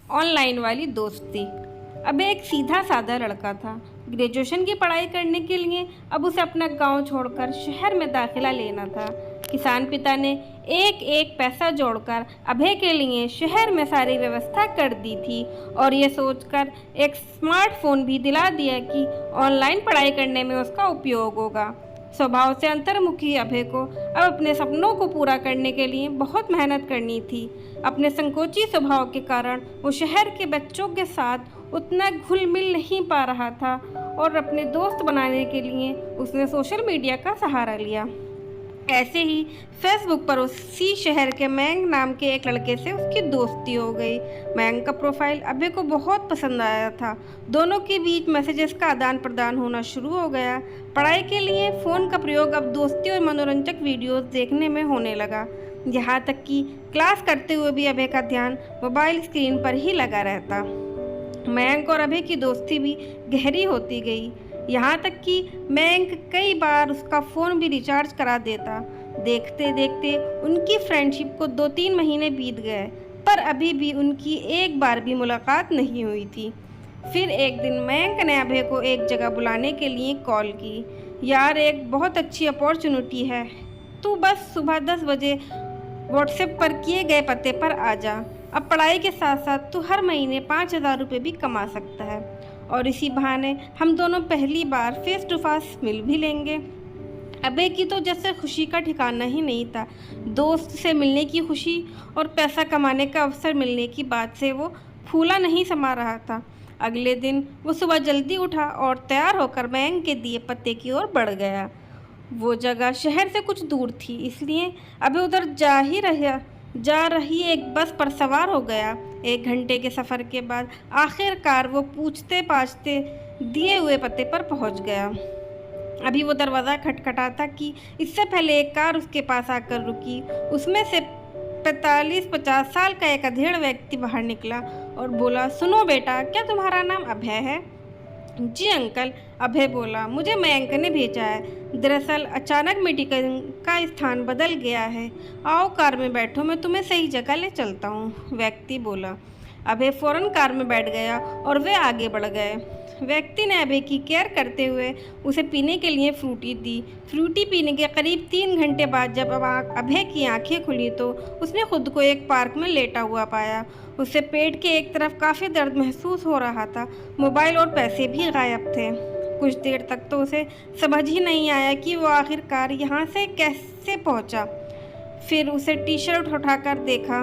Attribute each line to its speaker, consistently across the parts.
Speaker 1: Online वाली दोस्ती। अब एक सीधा साधा लड़का था। ग्रेजुएशन की पढ़ाई करने के लिए अब उसे अपना गांव छोड़कर शहर में दाखिला लेना था। किसान पिता ने एक एक पैसा जोड़कर अभय के लिए शहर में सारी व्यवस्था कर दी थी और ये सोचकर एक स्मार्टफोन भी दिला दिया कि ऑनलाइन पढ़ाई करने में उसका उपयोग होगा। स्वभाव से अंतर्मुखी अभय को अब अपने सपनों को पूरा करने के लिए बहुत मेहनत करनी थी। अपने संकोची स्वभाव के कारण वो शहर के बच्चों के साथ उतना घुल मिल नहीं पा रहा था और अपने दोस्त बनाने के लिए उसने सोशल मीडिया का सहारा लिया। ऐसे ही फेसबुक पर उसी शहर के मयंक नाम के एक लड़के से उसकी दोस्ती हो गई। मयंक का प्रोफाइल अभय को बहुत पसंद आया था। दोनों के बीच मैसेजेस का आदान प्रदान होना शुरू हो गया। पढ़ाई के लिए फ़ोन का प्रयोग अब दोस्ती और मनोरंजक वीडियोस देखने में होने लगा। यहाँ तक कि क्लास करते हुए भी अभय का ध्यान मोबाइल स्क्रीन पर ही लगा रहता। मयंक और अभय की दोस्ती भी गहरी होती गई। यहाँ तक कि मयंक कई बार उसका फ़ोन भी रिचार्ज करा देता। देखते देखते उनकी फ्रेंडशिप को 2-3 महीने बीत गए, पर अभी भी उनकी एक बार भी मुलाकात नहीं हुई थी। फिर एक दिन मयंक ने अभय को एक जगह बुलाने के लिए कॉल की। यार, एक बहुत अच्छी अपॉर्चुनिटी है, तू बस सुबह 10 बजे व्हाट्सएप पर किए गए पते पर आ जा। अब पढ़ाई के साथ साथ तू हर महीने 5,000 रुपये भी कमा सकता है और इसी बहाने हम दोनों पहली बार फेस टू फेस मिल भी लेंगे। अबे की तो जैसे खुशी का ठिकाना ही नहीं था। दोस्त से मिलने की खुशी और पैसा कमाने का अवसर मिलने की बात से वो फूला नहीं समा रहा था। अगले दिन वो सुबह जल्दी उठा और तैयार होकर मयंक के दिए पते की ओर बढ़ गया। वो जगह शहर से कुछ दूर थी, इसलिए अबे उधर जा रही एक बस पर सवार हो गया। 1 घंटे के सफ़र के बाद आखिरकार वो पूछते पाछते दिए हुए पते पर पहुंच गया। अभी वो दरवाज़ा खटखटाता कि इससे पहले एक कार उसके पास आकर रुकी। उसमें से 45-50 साल का एक अधेड़ व्यक्ति बाहर निकला और बोला, सुनो बेटा, क्या तुम्हारा नाम अभय है? जी अंकल, अभय बोला, मुझे मयंक ने भेजा है। दरअसल अचानक मीटिंग का स्थान बदल गया है। आओ कार में बैठो, मैं तुम्हें सही जगह ले चलता हूँ, व्यक्ति बोला। अभय फौरन कार में बैठ गया और वे आगे बढ़ गए। व्यक्ति ने अभय की केयर करते हुए उसे पीने के लिए फ्रूटी दी। फ्रूटी पीने के करीब 3 घंटे बाद जब अभय की आंखें खुली तो उसने खुद को एक पार्क में लेटा हुआ पाया। उससे पेट के एक तरफ काफ़ी दर्द महसूस हो रहा था। मोबाइल और पैसे भी गायब थे। कुछ देर तक तो उसे समझ ही नहीं आया कि वो आखिरकार यहाँ से कैसे पहुँचा। फिर उसे टी शर्ट उठाकर देखा,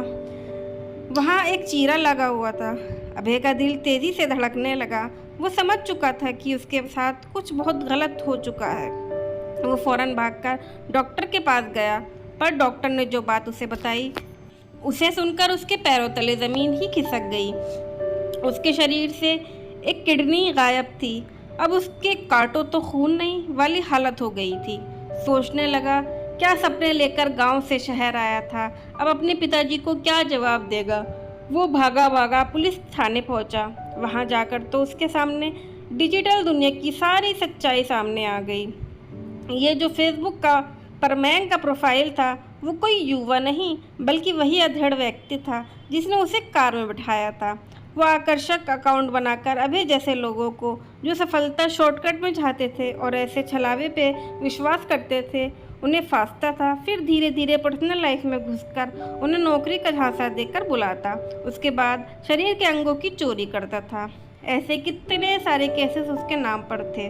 Speaker 1: वहाँ एक चीरा लगा हुआ था। अभय का दिल तेज़ी से धड़कने लगा। वो समझ चुका था कि उसके साथ कुछ बहुत गलत हो चुका है। वो फौरन भागकर डॉक्टर के पास गया, पर डॉक्टर ने जो बात उसे बताई उसे सुनकर उसके पैरों तले ज़मीन ही खिसक गई। उसके शरीर से एक किडनी गायब थी। अब उसके काटो तो खून नहीं वाली हालत हो गई थी। सोचने लगा, क्या सपने लेकर गांव से शहर आया था, अब अपने पिताजी को क्या जवाब देगा। वो भागा भागा पुलिस थाने पहुंचा। वहां जाकर तो उसके सामने डिजिटल दुनिया की सारी सच्चाई सामने आ गई। ये जो फेसबुक पर मयंक का प्रोफाइल था, वो कोई युवा नहीं बल्कि वही अधेड़ व्यक्ति था जिसने उसे कार में बिठाया था। वो आकर्षक अकाउंट बनाकर अभय जैसे लोगों को जो सफलता शॉर्टकट में चाहते थे और ऐसे छलावे पे विश्वास करते थे, उन्हें फांसता था। फिर धीरे धीरे पर्सनल लाइफ में घुसकर उन्हें नौकरी का झांसा देकर बुलाता। उसके बाद शरीर के अंगों की चोरी करता था। ऐसे कितने सारे केसेस उसके नाम पर थे।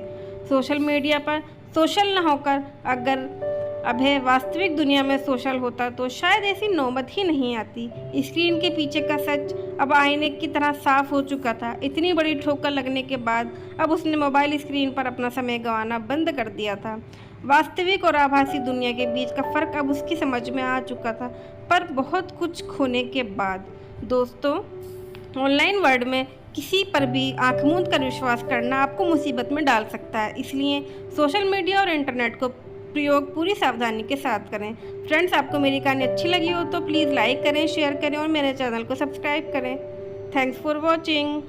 Speaker 1: सोशल मीडिया पर सोशल न होकर अगर अभय वास्तविक दुनिया में सोशल होता तो शायद ऐसी नौबत ही नहीं आती। स्क्रीन के पीछे का सच अब आईने की तरह साफ हो चुका था। इतनी बड़ी ठोकर लगने के बाद अब उसने मोबाइल स्क्रीन पर अपना समय गंवाना बंद कर दिया था। वास्तविक और आभासी दुनिया के बीच का फ़र्क अब उसकी समझ में आ चुका था, पर बहुत कुछ खोने के बाद। दोस्तों, ऑनलाइन वर्ल्ड में किसी पर भी आंख मूंद कर विश्वास करना आपको मुसीबत में डाल सकता है। इसलिए सोशल मीडिया और इंटरनेट को प्रयोग पूरी सावधानी के साथ करें। फ्रेंड्स, आपको मेरी कहानी अच्छी लगी हो तो प्लीज़ लाइक करें, शेयर करें और मेरे चैनल को सब्सक्राइब करें। Thanks for watching.